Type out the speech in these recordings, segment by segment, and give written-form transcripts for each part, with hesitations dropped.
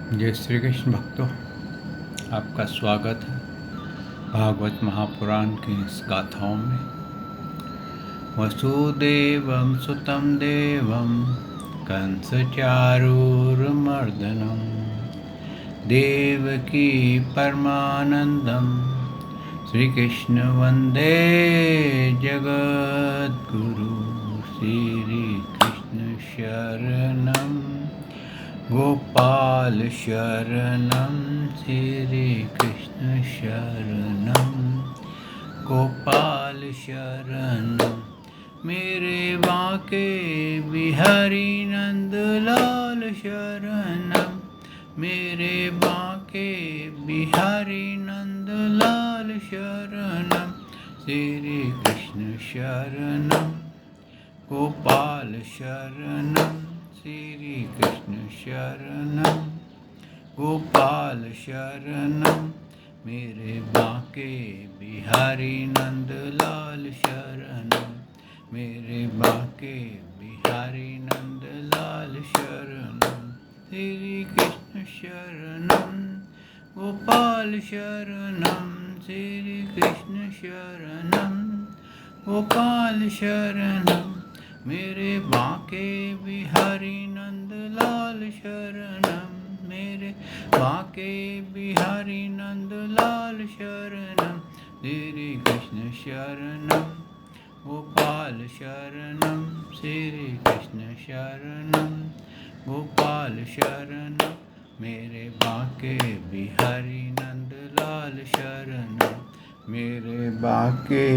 जय श्री कृष्ण भक्तों, आपका स्वागत है भागवत महापुराण की इस गाथाओं में। वसुदेवं सुतं देवं कंसचारूरमर्दनं देवकी परमानंदं श्रीकृष्ण वंदे जगद्गुरु। श्रीकृष्ण शरणं गोपाल शरणं श्रीकृष्ण शरणं गोपाल शरणं मेरे बांके बिहारी नंदलाल शरणं मेरे बांके बिहारी नंदलाल शरणं श्रीकृष्ण शरणं गोपाल शरणं श्रीकृष्ण शरणं गोपाल शरणं मेरे बांके बिहारी नंदलाल शरणं मेरे बांके बिहारी नंदलाल शरणं श्रीकृष्ण शरणं गोपाल शरणं श्रीकृष्ण शरणं गोपाल शरणं मेरे बांके बिहारी नंदलाल शरणं मेरे बांके बिहारी नंदलाल शरणं श्रीकृष्ण शरणं गोपाल शरणं श्रीकृष्ण शरणं गोपाल शरणं मेरे बांके बिहारी नंदलाल शरणं मेरे बांके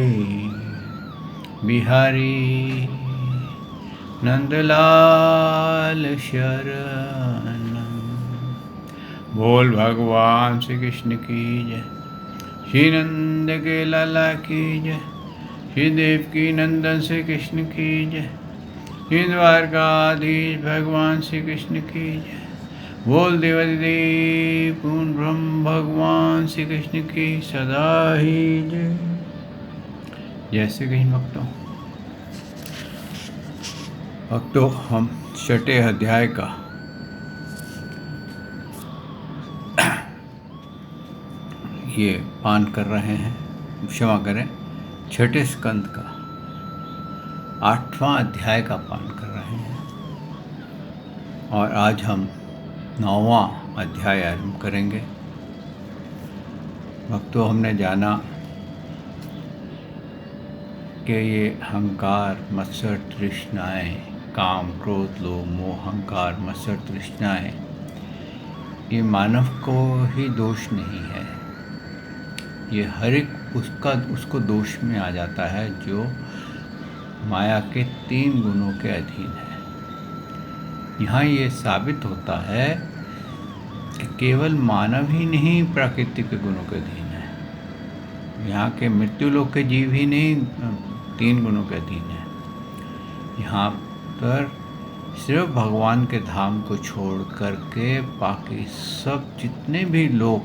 बिहारी नंदलाल शरणं। बोल भगवान श्री कृष्ण की जय। श्री नंद के लाला की जय। श्री देवकी नंदन श्री कृष्ण की जय। श्री द्वारकाधीश भगवान श्री कृष्ण की जय। बोल देवादिदेव पूर्ण ब्रह्म भगवान श्री कृष्ण की सदा ही जय। जय श्री कृष्ण भक्तों, हम छठे अध्याय का ये पान कर रहे हैं, क्षमा करें, छठे स्कंद का 8वां अध्याय का पान कर रहे हैं और आज हम 9वां अध्याय आरंभ करेंगे। भक्तों, हमने जाना कि ये अहंकार, मत्सर, तृष्णाएँ, काम, क्रोध, लोभ, मोह, अहंकार, मत्सर, तृष्णाएँ, ये मानव को ही दोष नहीं है। ये हर एक उसको दोष में आ जाता है जो माया के 3 गुणों के अधीन है। यहाँ ये साबित होता है कि केवल मानव ही नहीं प्राकृतिक गुणों के अधीन है। यहाँ के मृत्यु लोक के जीव ही नहीं 3 गुणों के अधीन है। यहाँ पर सिर्फ भगवान के धाम को छोड़ करके बाकी सब जितने भी लोग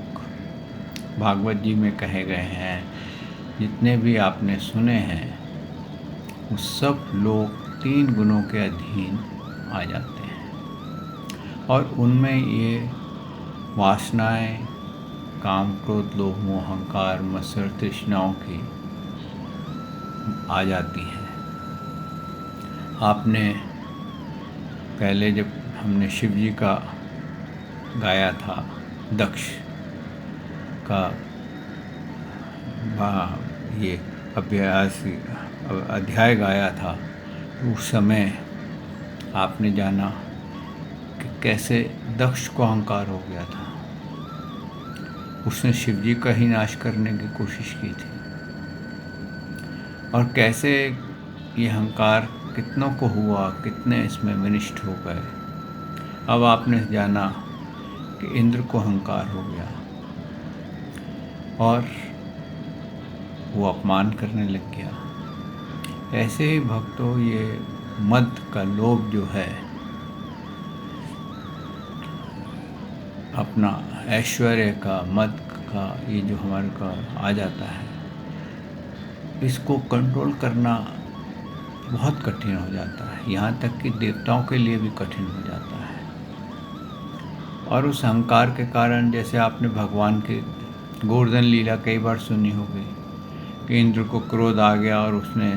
भागवत जी में कहे गए हैं, जितने भी आपने सुने हैं, वो सब लोग 3 गुणों के अधीन आ जाते हैं और उनमें ये वासनाएं, काम, क्रोध, लोभ, मोह, अहंकार, मत्सर, तृष्णाओं की आ जाती हैं। आपने पहले जब हमने शिव जी का गाया था, दक्ष का ये अध्याय गाया था, उस समय आपने जाना कि कैसे दक्ष को अहंकार हो गया था। उसने शिव जी का ही नाश करने की कोशिश की थी और कैसे ये अहंकार कितनों को हुआ, कितने इसमें विनिष्ट हो गए। अब आपने जाना कि इंद्र को अहंकार हो गया और वो अपमान करने लग गया। ऐसे ही भक्तों, ये मद का लोभ जो है, अपना ऐश्वर्य का, मद का, ये जो हमारे का आ जाता है, इसको कंट्रोल करना बहुत कठिन हो जाता है। यहाँ तक कि देवताओं के लिए भी कठिन हो जाता है। और उस अहंकार के कारण, जैसे आपने भगवान के गोवर्धन लीला कई बार सुनी होगी कि इंद्र को क्रोध आ गया और उसने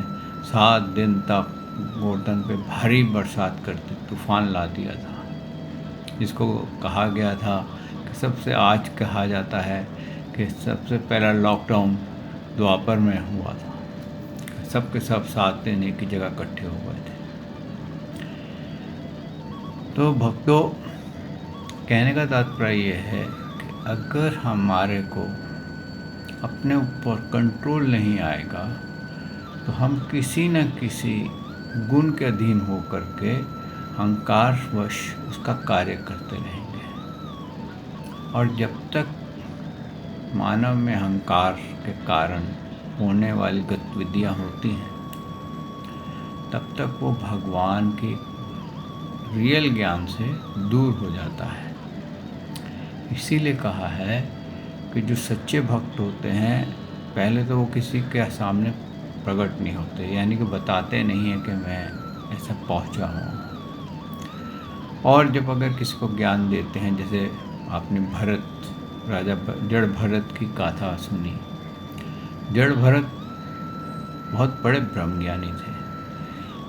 7 दिन तक गोवर्धन पे भारी बरसात करके तूफान ला दिया था, जिसको कहा गया था कि सबसे आज कहा जाता है कि सबसे पहला लॉकडाउन द्वापर में हुआ था। सबके सब 7 दिन एक ही जगह इकट्ठे हो गए थे। तो भक्तों, कहने का तात्पर्य ये है कि अगर हमारे को अपने ऊपर कंट्रोल नहीं आएगा तो हम किसी न किसी गुण के अधीन हो करके अहंकारवश उसका कार्य करते रहेंगे। और जब तक मानव में अहंकार के कारण होने वाली गतिविधियाँ होती हैं, तब तक वो भगवान की रियल ज्ञान से दूर हो जाता है। इसीलिए कहा है कि जो सच्चे भक्त होते हैं, पहले तो वो किसी के सामने प्रकट नहीं होते, यानी कि बताते नहीं हैं कि मैं ऐसा पहुंचा हूँ। और जब अगर किसी को ज्ञान देते हैं, जैसे आपने राजा जड़ भरत की गाथा सुनी। जड़ भरत बहुत बड़े ब्रह्मज्ञानी थे,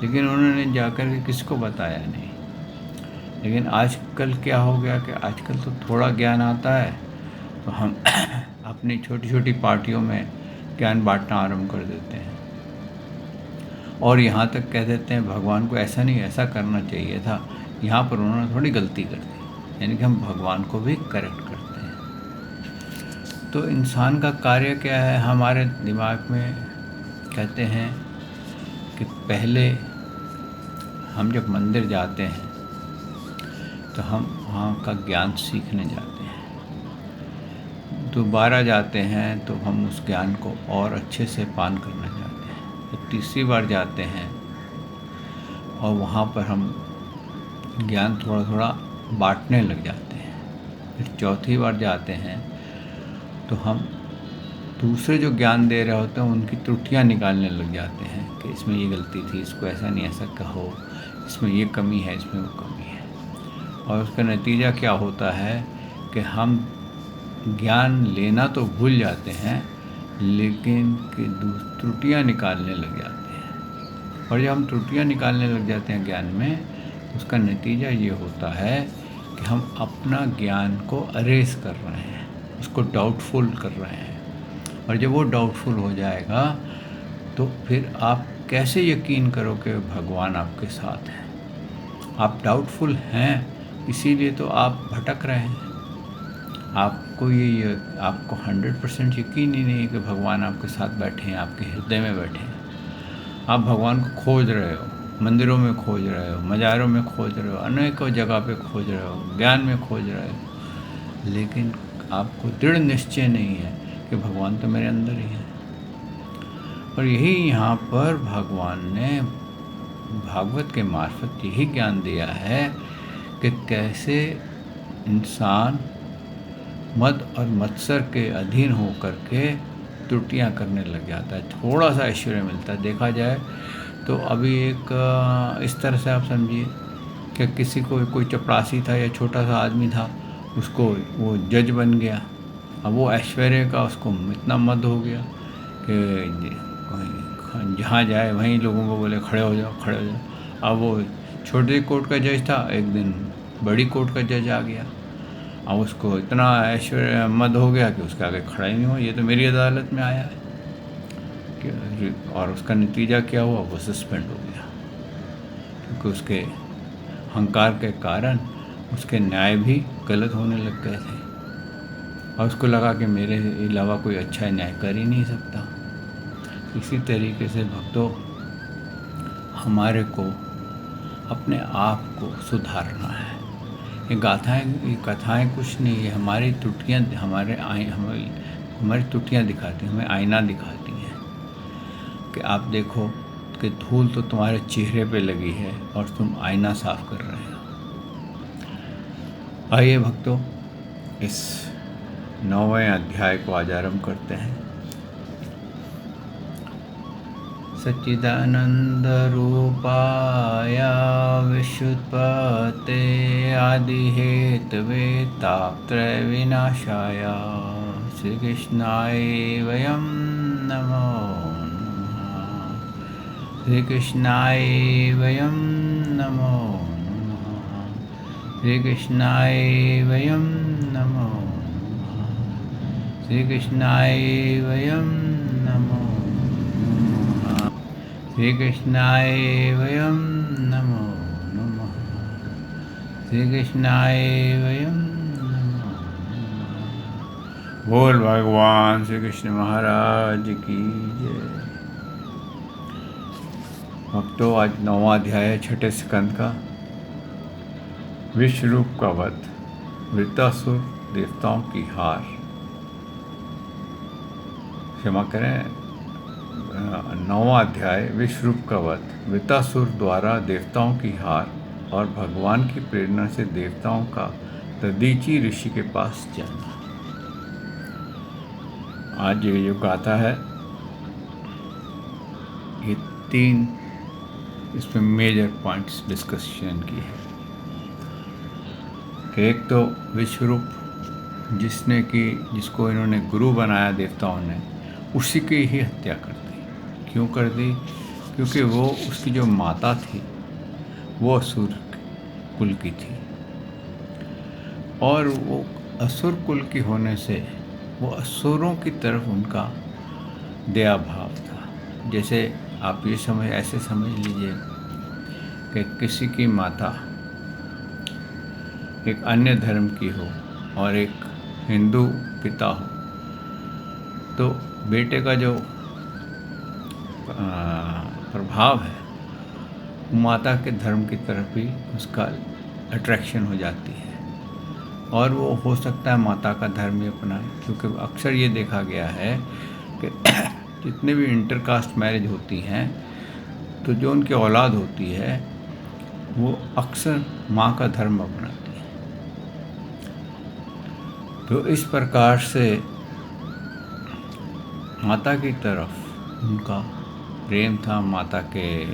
लेकिन उन्होंने जाकर के किसको बताया नहीं। लेकिन आजकल क्या हो गया कि आजकल तो थोड़ा ज्ञान आता है तो हम अपनी छोटी छोटी पार्टियों में ज्ञान बांटना आरंभ कर देते हैं, और यहाँ तक कह देते हैं भगवान को ऐसा नहीं ऐसा करना चाहिए था। यहाँ पर उन्होंने थोड़ी गलती कर दी, यानी कि हम भगवान को भी करेक्ट करते हैं। तो इंसान का कार्य क्या है, हमारे दिमाग में कहते हैं कि पहले हम जब मंदिर जाते हैं तो हम वहाँ का ज्ञान सीखने जाते हैं, दोबारा जाते हैं तो हम उस ज्ञान को और अच्छे से पान करना चाहते हैं। तो तीसरी बार जाते हैं और वहाँ पर हम ज्ञान थोड़ा थोड़ा बांटने लग जाते हैं। फिर चौथी बार जाते हैं तो हम दूसरे जो ज्ञान दे रहे होते हैं उनकी त्रुटियाँ निकालने लग जाते हैं कि इसमें ये गलती थी, इसको ऐसा नहीं ऐसा कहो, इसमें ये कमी है, इसमें वो कमी है। और उसका नतीजा क्या होता है कि हम ज्ञान लेना तो भूल जाते हैं, लेकिन कि त्रुटियाँ निकालने लग जाते हैं। और जब हम त्रुटियाँ निकालने लग जाते हैं ज्ञान में, उसका नतीजा ये होता है कि हम अपना ज्ञान को अरेज कर रहे हैं, उसको डाउटफुल कर रहे हैं। और जब वो डाउटफुल हो जाएगा तो फिर आप कैसे यकीन करो कि भगवान आपके साथ हैं। आप डाउटफुल हैं, इसीलिए तो आप भटक रहे हैं। आपको आपको 100% यकीन ही नहीं है कि भगवान आपके साथ बैठे हैं, आपके हृदय में बैठे हैं। आप भगवान को खोज रहे हो, मंदिरों में खोज रहे हो, मज़ारों में खोज रहे हो, अनेकों जगह पे खोज रहे हो, ज्ञान में खोज रहे हो, लेकिन आपको दृढ़ निश्चय नहीं है कि भगवान तो मेरे अंदर ही है। और यही यहाँ पर भगवान ने भागवत के मार्फत यही ज्ञान दिया है कि कैसे इंसान मद और मत्सर के अधीन हो करके त्रुटियां करने लग जाता है। थोड़ा सा ऐश्वर्य मिलता है, देखा जाए तो अभी एक इस तरह से आप समझिए कि किसी को कोई चपरासी था या छोटा सा आदमी था, उसको वो जज बन गया। अब वो ऐश्वर्य का उसको इतना मद हो गया कि जहाँ जाए वहीं लोगों को बोले खड़े हो जाओ, खड़े हो जाओ। अब वो छोटे कोर्ट का जज था, एक दिन बड़ी कोर्ट का जज आ गया। अब उसको इतना ऐश्वर्य मद हो गया कि उसके आगे खड़ा ही नहीं हुआ, ये तो मेरी अदालत में आया है। और उसका नतीजा क्या हुआ, वो सस्पेंड हो गया, क्योंकि उसके अहंकार के कारण उसके न्याय भी गलत होने लग गए थे। और उसको लगा कि मेरे अलावा कोई अच्छा न्याय कर ही नहीं सकता। इसी तरीके से भक्तों, हमारे को अपने आप को सुधारना है। ये कथाएं कुछ नहीं है, हमारी त्रुटियाँ हमारी त्रुटियाँ दिखाती हैं, हमें आईना दिखाती हैं कि आप देखो कि धूल तो तुम्हारे चेहरे पे लगी है और तुम आईना साफ कर रहे हो। आइए भक्तों, इस 9वें अध्याय को आज आरंभ करते हैं। सच्चिदानन्दरूपाय विश्वोत्पत्ते आदिहेतवे तापत्रयविनाशाय श्रीकृष्णाय वयं नमो नमः। श्रीकृष्णाय वयं नमो नमः। श्रीकृष्णाय वयं नमो नमः। श्रीकृष्णाय वयं नमो नमः। श्रीकृष्णाय वयं नमो नमः। श्रीकृष्णाय वयं नमो नमः। बोल भगवान श्री कृष्ण महाराज की जय। भक्तों, आज 9वां अध्याय है 6ठे स्कंद का। विश्वरूप का वध, वृत्तासुर देवताओं की हार। क्षमा करें, 9वां अध्याय विश्वरूप का वध, वृत्तासुर द्वारा देवताओं की हार और भगवान की प्रेरणा से देवताओं का दधीचि ऋषि के पास जाना। आज ये जो गाथा है, ये 3 इसमें मेजर पॉइंट्स डिस्कशन की है। एक तो विश्वरूप जिसको इन्होंने गुरु बनाया देवताओं ने, उसी की ही हत्या कर दी। क्यों कर दी? क्योंकि वो उसकी जो माता थी वो असुर कुल की थी, और वो असुर कुल की होने से वो असुरों की तरफ उनका दया भाव था। जैसे आप ये ऐसे समझ लीजिए कि किसी की माता एक अन्य धर्म की हो और एक हिंदू पिता हो, तो बेटे का जो प्रभाव है माता के धर्म की तरफ भी उसका अट्रैक्शन हो जाती है, और वो हो सकता है माता का धर्म ही अपनाए। क्योंकि अक्सर ये देखा गया है कि जितने भी इंटरकास्ट मैरिज होती हैं, तो जो उनकी औलाद होती है वो अक्सर माँ का धर्म अपनाती है। तो इस प्रकार से माता की तरफ उनका प्रेम था, माता के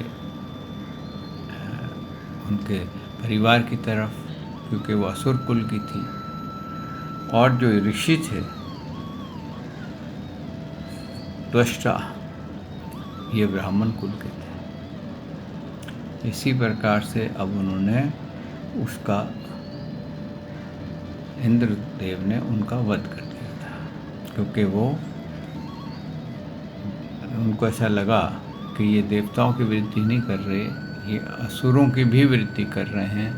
उनके परिवार की तरफ, क्योंकि वो असुर कुल की थी। और जो ऋषि थे त्वष्टा, ये ब्राह्मण कुल के थे। इसी प्रकार से अब उन्होंने उसका इंद्रदेव ने उनका वध कर दिया था, क्योंकि उनको ऐसा लगा कि ये देवताओं की वृद्धि नहीं कर रहे, ये असुरों की भी वृद्धि कर रहे हैं,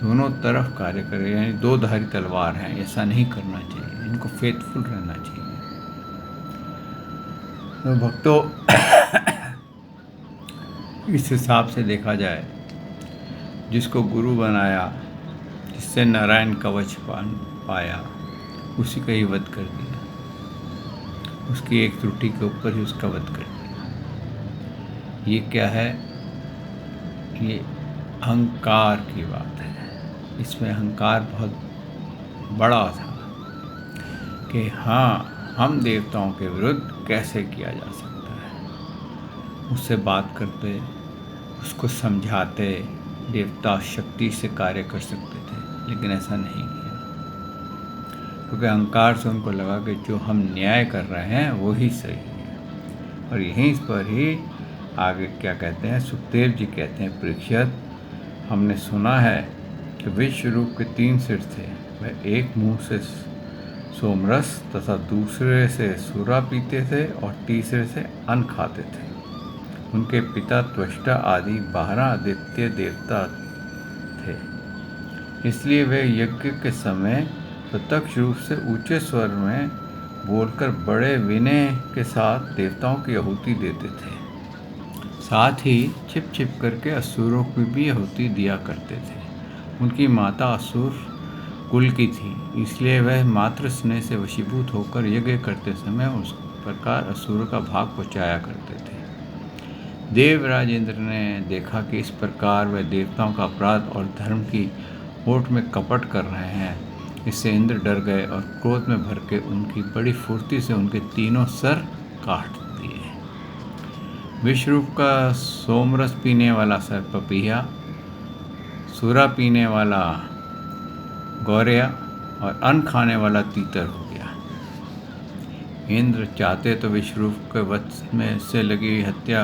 दोनों तरफ कार्य कर रहे हैं, यानी 2 धारी तलवार हैं। ऐसा नहीं करना चाहिए, इनको फेथफुल रहना चाहिए। तो भक्तों, इस हिसाब से देखा जाए, जिसको गुरु बनाया, जिससे नारायण कवच पाया, उसी का ही वध कर दिया। उसकी एक त्रुटि के ऊपर ही उसका वध कर दिया। ये क्या है? ये अहंकार की बात है। इसमें अहंकार बहुत बड़ा था कि हाँ, हम देवताओं के विरुद्ध कैसे किया जा सकता है। उससे बात करते, उसको समझाते, देवता शक्ति से कार्य कर सकते थे, लेकिन ऐसा नहीं किया, क्योंकि अहंकार से उनको लगा कि जो हम न्याय कर रहे हैं वो ही सही है। और यहीं पर ही आगे क्या कहते हैं, सुखदेव जी कहते हैं, परीक्षित, हमने सुना है कि विश्वरूप के 3 सिर थे। वह एक मुंह से सोमरस तथा दूसरे से सूरा पीते थे और तीसरे से अन्न खाते थे। उनके पिता त्वष्टा आदि 12 आदित्य देवता थे, इसलिए वे यज्ञ के समय प्रत्यक्ष रूप से ऊंचे स्वर में बोलकर बड़े विनय के साथ देवताओं की आहुति देते थे। साथ ही छिप छिप करके असुरों की भी आहुति दिया करते थे। उनकी माता असुर कुल की थी, इसलिए वह मातृ स्नेह से वशीभूत होकर यज्ञ करते समय उस प्रकार असुरों का भाग पहुँचाया करते थे। देवराज इंद्र ने देखा कि इस प्रकार वह देवताओं का अपराध और धर्म की ओट में कपट कर रहे हैं। इससे इंद्र डर गए और क्रोध में भर के उनकी बड़ी फुर्ती से उनके 3 सर काट दिए। विश्वरूप का सोमरस पीने वाला सर्पपिया, सूरा पीने वाला गौरया और अन्न खाने वाला तीतर हो गया। इंद्र चाहते तो विश्वरूप के वध में से लगी हुई हत्या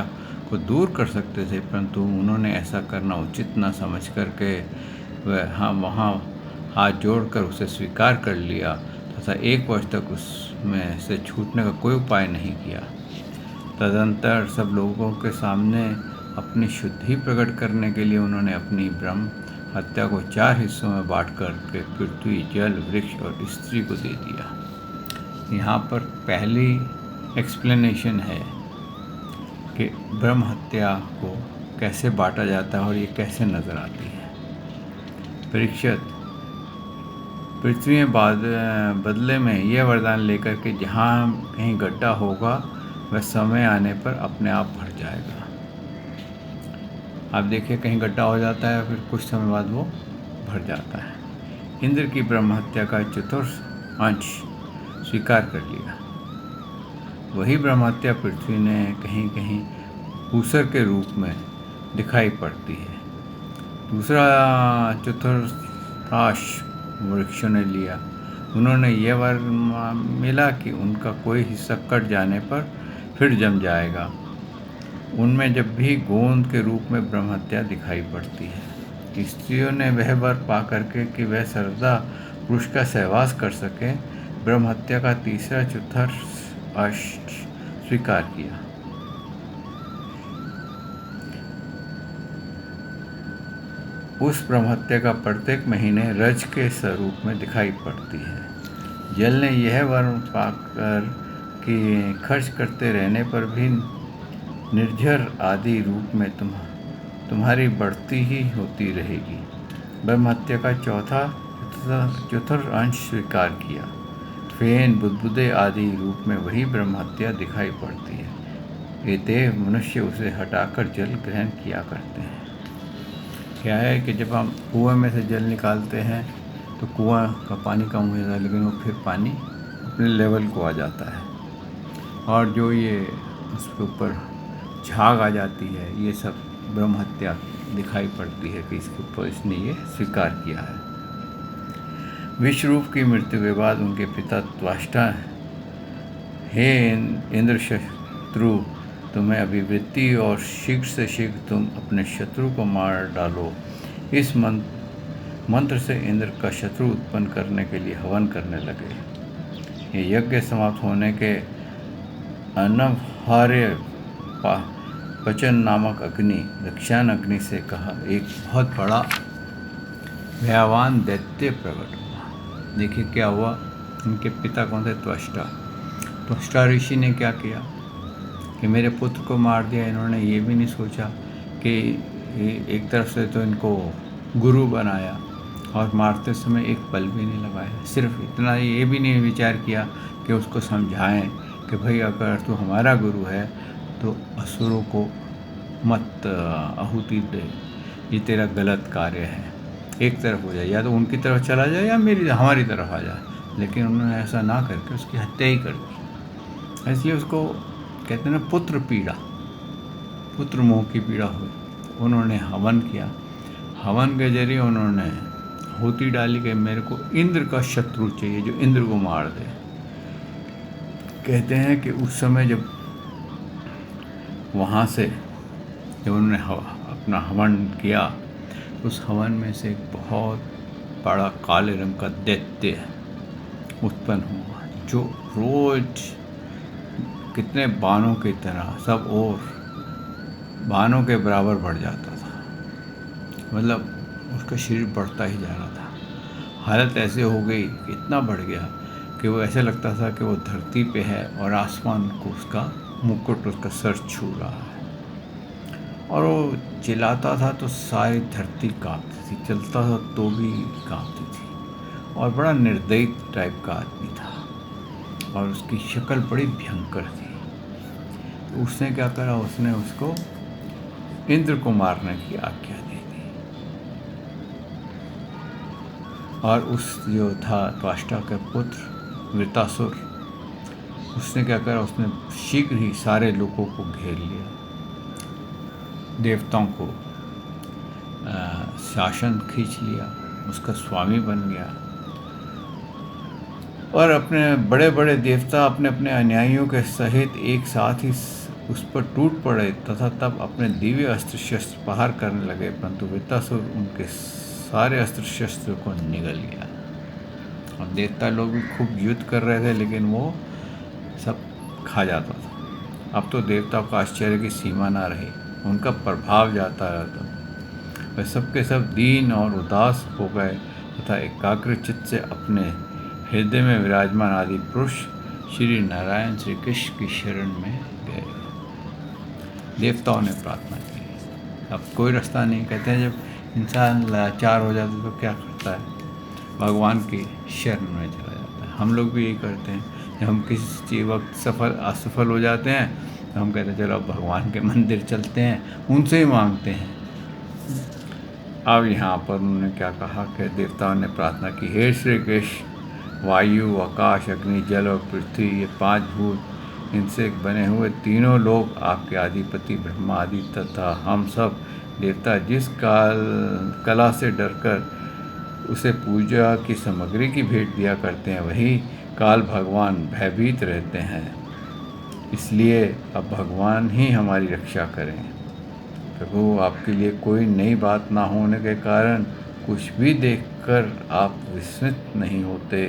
को दूर कर सकते थे, परंतु उन्होंने ऐसा करना उचित न समझ करके वह वहाँ हाथ जोड़कर उसे स्वीकार कर लिया तथा 1 वर्ष तक उसमें से छूटने का कोई उपाय नहीं किया। तदंतर सब लोगों के सामने अपनी शुद्धि प्रकट करने के लिए उन्होंने अपनी ब्रह्म हत्या को 4 हिस्सों में बांट कर पृथ्वी, जल, वृक्ष और स्त्री को दे दिया। यहाँ पर पहली एक्सप्लेनेशन है कि ब्रह्म हत्या को कैसे बांटा जाता है और ये कैसे नज़र आती है। परीक्षित, पृथ्वी में बदले में यह वरदान लेकर के जहाँ कहीं गड्ढा होगा वह समय आने पर अपने आप भर जाएगा। आप देखिए, कहीं गड्ढा हो जाता है, फिर कुछ समय बाद वो भर जाता है। इंद्र की ब्रह्म हत्या का चतुर्थ अंश स्वीकार कर लिया। वही ब्रह्म हत्या पृथ्वी ने कहीं कहीं ऊसर के रूप में दिखाई पड़ती है। दूसरा चतुर्थांश वृक्षों ने लिया। उन्होंने यह वर मिला कि उनका कोई हिस्सा कट जाने पर फिर जम जाएगा। उनमें जब भी गोंद के रूप में ब्रह्म हत्या दिखाई पड़ती है। स्त्रियों ने वह वर पा करके कि वह सर्वदा पुरुष का सहवास कर सके, ब्रह्म हत्या का तीसरा चतुर्थ अंश स्वीकार किया। उस ब्रह्म हत्या का प्रत्येक महीने रज के स्वरूप में दिखाई पड़ती है। जल ने यह वर पाकर कि खर्च करते रहने पर भी निर्झर आदि रूप में तुम्हारी बढ़ती ही होती रहेगी। ब्रह्म हत्या का चतुर्थ अंश स्वीकार किया। फेन, बुदबुदे आदि रूप में वही ब्रह्म हत्या दिखाई पड़ती है। ये देव मनुष्य उसे हटाकर जल ग्रहण किया करते हैं। क्या है कि जब हम कुएं में से जल निकालते हैं तो कुआं का पानी कम हो जाता है, लेकिन वो फिर पानी अपने लेवल को आ जाता है। और जो ये उसके ऊपर झाग आ जाती है, ये सब ब्रह्म हत्या दिखाई पड़ती है कि इसके ऊपर इसने ये स्वीकार किया है। विश्वरूप की मृत्यु के बाद उनके पिता त्वष्टा, हे इंद्र शत्रु, तुम्हें अभिवृत्ति और शीघ्र से शीघ्र तुम अपने शत्रु को मार डालो। इस मंत्र से इंद्र का शत्रु उत्पन्न करने के लिए हवन करने लगे। ये यज्ञ समाप्त होने के अनवहार्य पचन नामक अग्नि, दक्षायन अग्नि से कहा, एक बहुत बड़ा भयावान दैत्य प्रकट हुआ। देखिए क्या हुआ, उनके पिता कौन थे? त्वष्टा ऋषि ने क्या किया कि मेरे पुत्र को मार दिया। इन्होंने ये भी नहीं सोचा कि एक तरफ से तो इनको गुरु बनाया और मारते समय एक पल भी नहीं लगाया। सिर्फ इतना, ये भी नहीं विचार किया कि उसको समझाएं कि भाई अगर तू हमारा गुरु है तो असुरों को मत आहुति दे, ये तेरा गलत कार्य है, एक तरफ हो जाए, या तो उनकी तरफ चला जाए या हमारी तरफ आ जाए। लेकिन उन्होंने ऐसा ना करके उसकी हत्या ही कर दी। इसलिए उसको कहते हैं ना, पुत्र पीड़ा, पुत्र मोह की पीड़ा हुई। उन्होंने हवन किया। हवन के जरिए उन्होंने आहुति डाली कि मेरे को इंद्र का शत्रु चाहिए जो इंद्र को मार दे। कहते हैं कि उस समय जब वहाँ से जब उन्होंने अपना हवन किया, उस हवन में से एक बहुत बड़ा काले रंग का दैत्य उत्पन्न हुआ, जो रोज कितने बाणों की तरह सब और बाणों के बराबर बढ़ जाता था। मतलब उसका शरीर बढ़ता ही जा रहा था। हालत ऐसे हो गई कि इतना बढ़ गया कि वो ऐसे लगता था कि वो धरती पे है और आसमान को उसका मुकुट, उसका सर छू रहा है। और वो चिल्लाता था तो सारी धरती कांपती थी, चलता था तो भी कांपती थी। और बड़ा निर्दयी टाइप का आदमी था और उसकी शक्ल बड़ी भयंकर थी। तो उसने क्या करा, उसने उसको इंद्र को मारने की आज्ञा दे दी। और उस जो था त्वष्टा के पुत्र वृतासुर, उसने क्या करा, उसने शीघ्र ही सारे लोगों को घेर लिया देवताओं को शासन खींच लिया, उसका स्वामी बन गया और अपने बड़े बड़े देवता अपने अपने अनुयायियों के सहित एक साथ ही उस पर टूट पड़े तथा तब अपने दिव्य अस्त्र शस्त्र प्रहार करने लगे, परंतु वृत्तासुर उनके सारे अस्त्र शस्त्रों को निगल गया। और देवता लोग भी खूब युद्ध कर रहे थे, लेकिन वो सब खा जाता था। अब तो देवताओं का आश्चर्य की सीमा ना रही, उनका प्रभाव जाता रहता। वे सबके सब दीन और उदास हो गए तथा एकाग्र चित्त से अपने हृदय में विराजमान आदि पुरुष श्री नारायण श्री कृष्ण की शरण में गए। देवताओं ने प्रार्थना की। अब कोई रास्ता नहीं, कहते हैं जब इंसान लाचार हो जाता है तो क्या करता है, भगवान की शरण में चला जाता है। हम लोग भी यही करते हैं, जब हम किसी चीज़ वक्त असफल हो जाते हैं तो हम कहते हैं चलो अब भगवान के मंदिर चलते हैं, उनसे ही मांगते हैं। अब यहाँ पर उन्होंने क्या कहा कि देवताओं ने प्रार्थना की, हे श्री कृष्ण, वायु, आकाश, अग्नि, जल और पृथ्वी, ये 5 भूत, इनसे बने हुए तीनों लोग, आपके अधिपति ब्रह्मा आदि तथा हम सब देवता जिस कला से डरकर उसे पूजा की सामग्री की भेंट दिया करते हैं, वही काल भगवान भयभीत रहते हैं। इसलिए अब भगवान ही हमारी रक्षा करें। प्रभु, आपके लिए कोई नई बात ना होने के कारण कुछ भी देखकर आप विस्मित नहीं होते।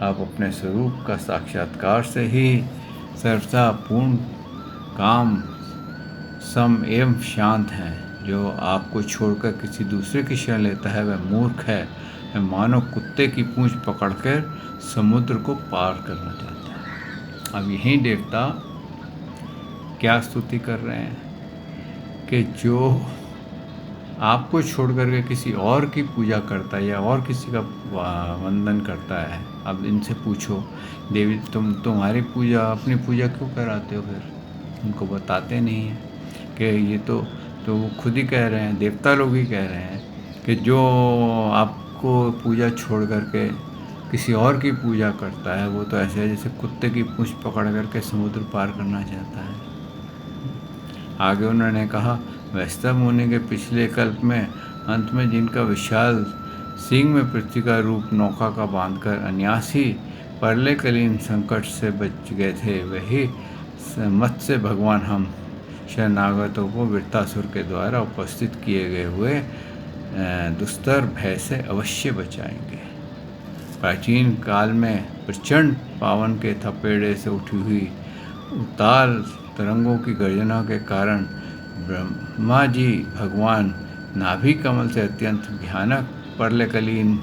आप अपने स्वरूप का साक्षात्कार से ही सर्वथा पूर्ण, काम, सम एवं शांत हैं। जो आपको छोड़कर किसी दूसरे की शरण लेता है वह मूर्ख है, वह मानो कुत्ते की पूंछ पकड़कर समुद्र को पार करना चाहता है। अब यही देवता क्या स्तुति कर रहे हैं कि जो आपको छोड़ करके किसी और की पूजा करता है या और किसी का वंदन करता है, अब इनसे पूछो, देवी तुम्हारी पूजा, अपनी पूजा क्यों कराते हो? फिर उनको बताते नहीं हैं कि ये तो वो खुद ही कह रहे हैं, देवता लोग ही कह रहे हैं कि जो आपको पूजा छोड़ करके किसी और की पूजा करता है वो तो ऐसे है जैसे कुत्ते की पूंछ पकड़ करके समुद्र पार करना चाहता है। आगे उन्होंने कहा, वैष्णव मुनि के पिछले कल्प में अंत में जिनका विशाल सिंह में पृथ्वी का रूप नौका का बांधकर अनायासी प्रलयकालीन संकट से बच गए थे, वही मत्स्य भगवान हम शरणागतों को वृत्तासुर के द्वारा उपस्थित किए गए हुए दुस्तर भय से अवश्य बचाएंगे। प्राचीन काल में प्रचंड पावन के थपेड़े से उठी हुई उताल तरंगों की गर्जना के कारण ब्रह्मा जी भगवान नाभि कमल से अत्यंत भयानक प्रलयकालीन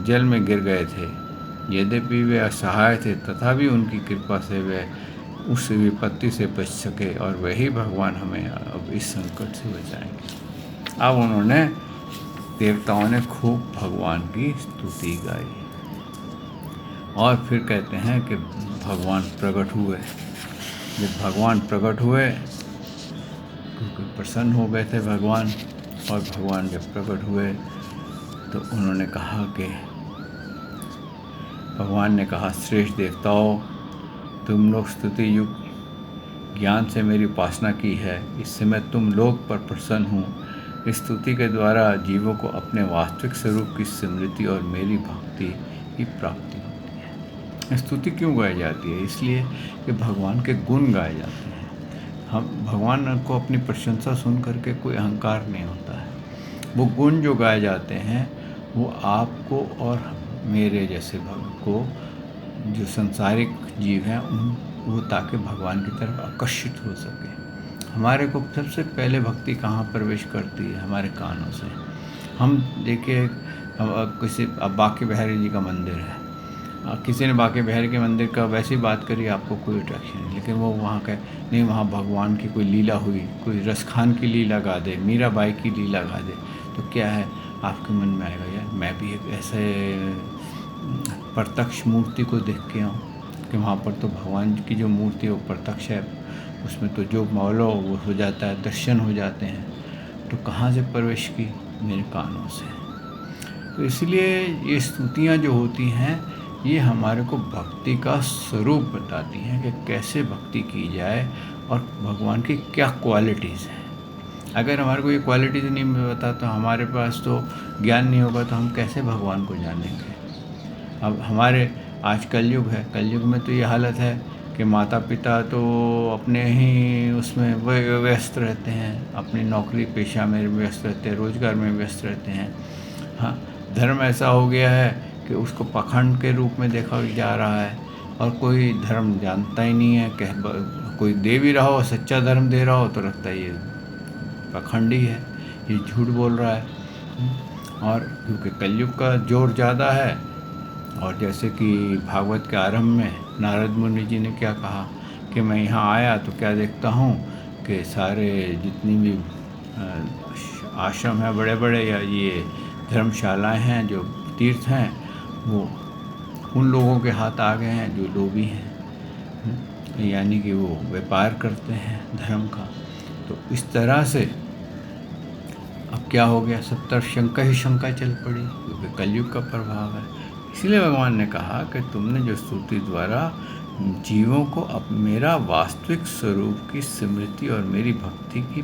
जल में गिर गए थे। यद्यपि वे असहाय थे तथापि उनकी कृपा से वे उस विपत्ति से बच सके और वही भगवान हमें अब इस संकट से बचाएंगे। अब उन्होंने देवताओं ने खूब भगवान की स्तुति गाई और फिर कहते हैं कि भगवान प्रकट हुए। जब भगवान प्रकट हुए क्योंकि प्रसन्न हो गए थे भगवान, और भगवान जब प्रकट हुए तो उन्होंने कहा कि भगवान ने कहा, श्रेष्ठ देवताओं, तुम लोग स्तुति युक्त ज्ञान से मेरी उपासना की है, इससे मैं तुम लोग पर प्रसन्न हूँ। इस स्तुति के द्वारा जीवों को अपने वास्तविक स्वरूप की स्मृति और मेरी भक्ति की प्राप्ति होती है। स्तुति क्यों गाई जाती है? इसलिए कि भगवान के गुण गाए जाते हैं। हम भगवान को अपनी प्रशंसा सुन करके कोई अहंकार नहीं होता है। वो गुण जो गाए जाते हैं वो आपको और मेरे जैसे भक्त को, जो संसारिक जीव हैं, वो ताकि भगवान की तरफ आकर्षित हो सके। हमारे को सबसे पहले भक्ति कहाँ प्रवेश करती है? हमारे कानों से। हम देखिए, किसी अब बांके बिहारी जी का मंदिर है, किसी ने बांके बिहारी के मंदिर का वैसी बात करी, आपको कोई अट्रैक्शन नहीं, लेकिन वो वहाँ का नहीं, वहाँ भगवान की कोई लीला हुई, कोई रसखान की लीला गा दे, मीराबाई की लीला गा दे, तो क्या है, आपके मन में आएगा यार मैं भी एक ऐसे प्रत्यक्ष मूर्ति को देख के आऊँ कि वहाँ पर तो भगवान की जो मूर्ति है वो प्रत्यक्ष है, उसमें तो जो मौलो वो हो जाता है, दर्शन हो जाते हैं। तो कहाँ से प्रवेश की? मेरे कानों से। तो इसलिए ये स्तुतियाँ जो होती हैं ये हमारे को भक्ति का स्वरूप बताती हैं कि कैसे भक्ति की जाए और भगवान की क्या क्वालिटीज़ हैं। अगर हमारे को ये क्वालिटी तो नहीं पता, तो हमारे पास तो ज्ञान नहीं होगा, तो हम कैसे भगवान को जानेंगे। अब हमारे आज कलयुग है, कलयुग में तो ये हालत है कि माता पिता तो अपने ही उसमें व्यस्त रहते हैं, अपनी नौकरी पेशा में व्यस्त रहते हैं, रोज़गार में व्यस्त रहते हैं। हाँ, धर्म ऐसा हो गया है कि उसको पाखंड के रूप में देखा जा रहा है, और कोई धर्म जानता ही नहीं है। कोई दे भी रहा हो, सच्चा धर्म दे रहा हो, तो लगता है ये पाखंडी है, ये झूठ बोल रहा है। और क्योंकि कलयुग का जोर ज़्यादा है, और जैसे कि भागवत के आरंभ में नारद मुनि जी ने क्या कहा कि मैं यहाँ आया तो क्या देखता हूँ कि सारे जितनी भी आश्रम हैं बड़े बड़े, या ये धर्मशालाएं हैं, जो तीर्थ हैं, वो उन लोगों के हाथ आ गए हैं जो लोभी हैं, यानी कि वो व्यापार करते हैं धर्म का। तो इस तरह से अब क्या हो गया, सब तरफ शंका ही शंका चल पड़ी, क्योंकि कलयुग का प्रभाव है। इसलिए भगवान ने कहा कि तुमने जो स्तुति द्वारा जीवों को अब मेरा वास्तविक स्वरूप की स्मृति और मेरी भक्ति की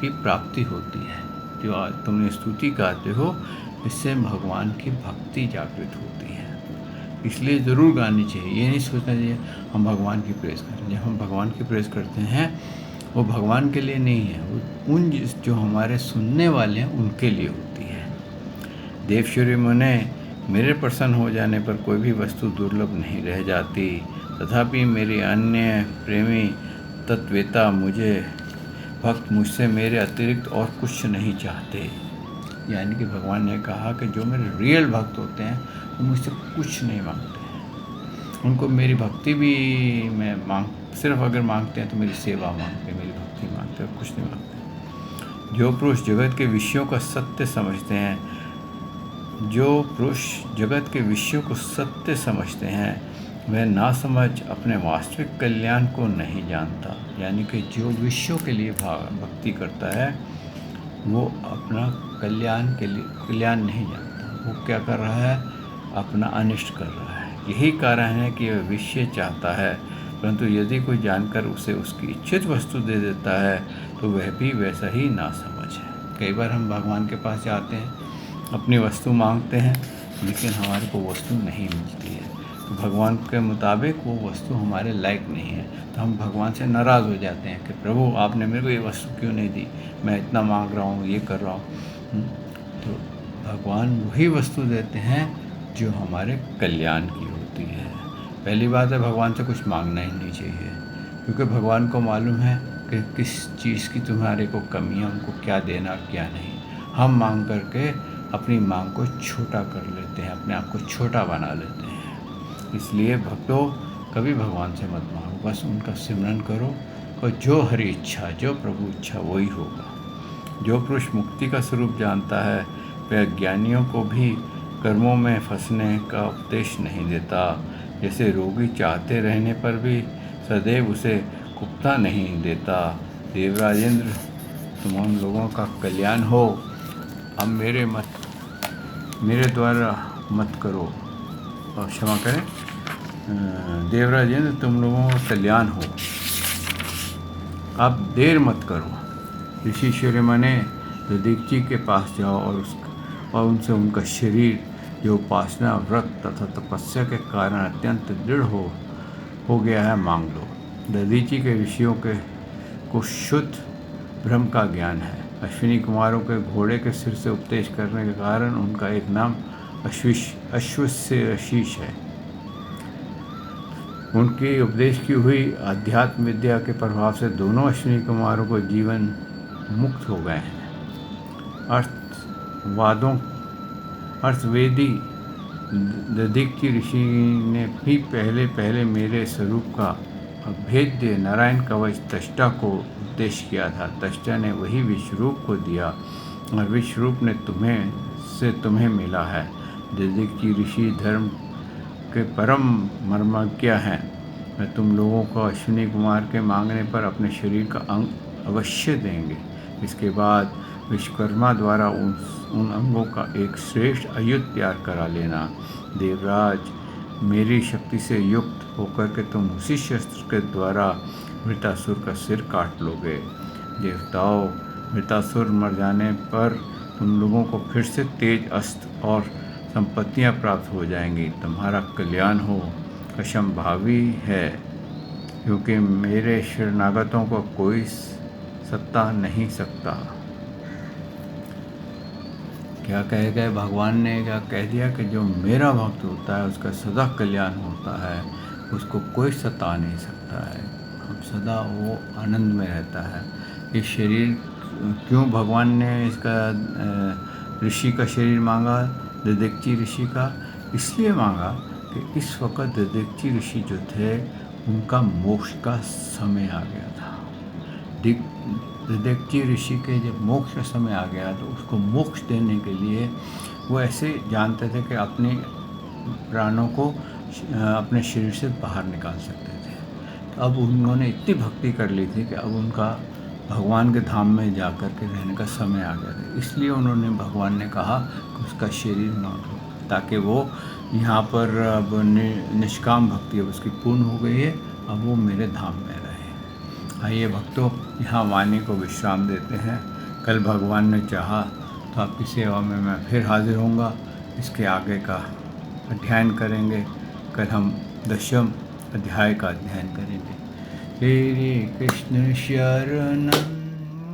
प्राप्ति होती है, जो आज तुमने स्तुति गाते हो, इससे भगवान की भक्ति जागृत होती है। इसलिए ज़रूर गानी चाहिए। ये नहीं सोचना चाहिए हम भगवान की प्रेज़ करें। जब हम भगवान की प्रेज़ करते हैं, वो भगवान के लिए नहीं है, वो उन जो हमारे सुनने वाले हैं उनके लिए होती है। देवश्री मुने, मेरे प्रसन्न हो जाने पर कोई भी वस्तु दुर्लभ नहीं रह जाती, तथापि मेरे अन्य प्रेमी तत्वेता भक्त मुझसे मेरे अतिरिक्त और कुछ नहीं चाहते। यानी कि भगवान ने कहा कि जो मेरे रियल भक्त होते हैं वो मुझसे कुछ नहीं मांगते हैं। उनको मेरी भक्ति भी मैं सिर्फ अगर मांगते हैं तो मेरी सेवा मांगते हैं, मेरी भक्ति मांगते हैं, कुछ नहीं मांगते। जो पुरुष जगत के विषयों का सत्य समझते हैं, जो पुरुष जगत के विषयों को सत्य समझते हैं, वह नासमझ अपने वास्तविक कल्याण को नहीं जानता। यानी कि जो विषयों के लिए भक्ति करता है, वो अपना कल्याण नहीं जानता। वो क्या कर रहा है, अपना अनिष्ट कर रहा है। यही कारण है कि वह विषय चाहता है, परंतु यदि कोई जानकर उसे उसकी इच्छित वस्तु दे देता है तो वह भी वैसा ही नासमझ है। कई बार हम भगवान के पास जाते हैं, अपनी वस्तु मांगते हैं, लेकिन हमारे को वस्तु नहीं मिलती है, तो भगवान के मुताबिक वो वस्तु हमारे लायक नहीं है, तो हम भगवान से नाराज़ हो जाते हैं कि प्रभु आपने मेरे को ये वस्तु क्यों नहीं दी, मैं इतना मांग रहा हूँ, ये कर रहा हूँ। तो भगवान वही वस्तु देते हैं जो हमारे कल्याण की होती है। पहली बात है, भगवान से कुछ मांगना ही नहीं चाहिए, क्योंकि भगवान को मालूम है कि किस चीज़ की तुम्हारे को कमी है, उनको क्या देना क्या नहीं। हम मांग करके अपनी मांग को छोटा कर लेते हैं, अपने आप को छोटा बना लेते हैं। इसलिए भक्तों, कभी भगवान से मत मांगो, बस उनका सिमरन करो, और जो हरि इच्छा, जो प्रभु इच्छा वही होगा। जो पुरुष मुक्ति का स्वरूप जानता है, वह ज्ञानियों को भी कर्मों में फंसने का उपदेश नहीं देता। जैसे रोगी चाहते रहने पर भी सदैव उसे कुप्ता नहीं देता। देवराजेंद्र, तुम उन लोगों का कल्याण हो, अब मेरे द्वारा मत करो, और क्षमा करें, देवराजेंद्र तुम लोगों का कल्याण हो, अब देर मत करो। ऋषि शिरोमणि दधीची के पास जाओ और उनसे उनका शरीर, जो उपासना, व्रत तथा तपस्या के कारण अत्यंत दृढ़ हो गया है, मांग लो। दधीची के ऋषियों को शुद्ध ब्रह्म का ज्ञान है। अश्विनी कुमारों के घोड़े के सिर से उपदेश करने के कारण उनका एक नाम अश्वस्यशीष है। उनकी उपदेश की हुई आध्यात्म विद्या के प्रभाव से दोनों अश्विनी कुमारों को जीवन मुक्त हो गए हैं। अर्थवेदी दधीची ऋषि ने भी पहले मेरे स्वरूप का अभेद्य नारायण कवच तष्टा को उपदेश किया था। तष्टा ने वही विश्वरूप को दिया, और विश्वरूप ने तुम्हें मिला है। दधीची ऋषि धर्म के परम मर्मज्ञ हैं। मैं तुम लोगों को अश्विनी कुमार के मांगने पर अपने शरीर का अंग अवश्य देंगे। इसके बाद विश्वकर्मा द्वारा उन अंगों का एक श्रेष्ठ आयुध तैयार करा लेना। देवराज, मेरी शक्ति से युक्त होकर के तुम उसी शस्त्र के द्वारा वृतासुर का सिर काट लोगे। देवताओं, मृतासुर मर जाने पर तुम लोगों को फिर से तेज अस्त्र और संपत्तियां प्राप्त हो जाएंगी। तुम्हारा कल्याण हो असंभावी है, क्योंकि मेरे शरणागतों को कोई सत्ता नहीं सकता। क्या कह गए भगवान ने? क्या कह दिया कि जो मेरा भक्त होता है उसका सदा कल्याण होता है, उसको कोई सता नहीं सकता है, हम सदा वो आनंद में रहता है। ये शरीर क्यों भगवान ने इसका ऋषि का शरीर मांगा, ददीची ऋषि का? इसलिए मांगा कि इस वक्त ददीची ऋषि जो थे उनका मोक्ष का समय आ गया था। ददीची ऋषि के जब मोक्ष का समय आ गया तो उसको मोक्ष देने के लिए वो ऐसे जानते थे कि अपने प्राणों को अपने शरीर से बाहर निकाल सकते थे। तो अब उन्होंने इतनी भक्ति कर ली थी कि अब उनका भगवान के धाम में जा कर के रहने का समय आ गया था। इसलिए उन्होंने भगवान ने कहा कि उसका शरीर न लो, ताकि वो यहाँ पर अब निष्काम भक्ति अब उसकी पूर्ण हो गई है, अब वो मेरे धाम में रहे। आइए भक्तों, यहाँ वाणी को विश्राम देते हैं। कल भगवान ने चाहा तो आपकी सेवा में मैं फिर हाजिर होऊंगा। इसके आगे का अध्ययन करेंगे। कल हम 10वें अध्याय का अध्ययन करेंगे। श्री कृष्ण शरणं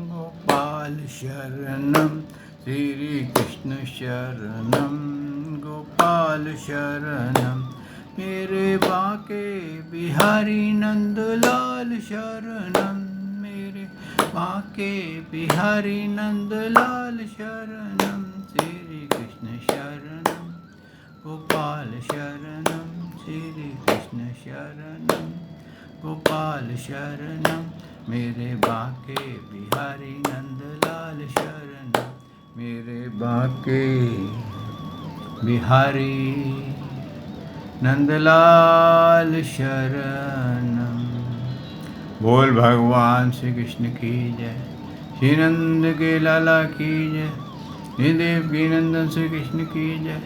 गोपाल शरणं, श्री कृष्ण शरणं गोपाल शरणं, मेरे बाके बिहारी नंदलाल शरणं, मेरे बाके बिहारी नंदलाल शरणं, श्री कृष्ण शरणं गोपाल शरणं, श्री कृष्ण शरणं गोपाल शरणं, मेरे बाके बिहारी नंदलाल शरणं, मेरे बाके बिहारी नंदलाल शरणं। बोल भगवान श्री कृष्ण की जय, श्री नंद के लाला की जय, श्री देव की नंदन श्री कृष्ण की जय,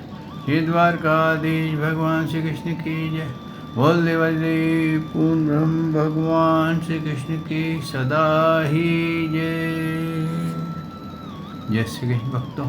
श्री द्वारकाधीश भगवान श्री कृष्ण की जय। बोल देवादेव पूर्ण ब्रह्म भगवान श्री कृष्ण की सदा ही जय। जय श्री कृष्ण भक्तों।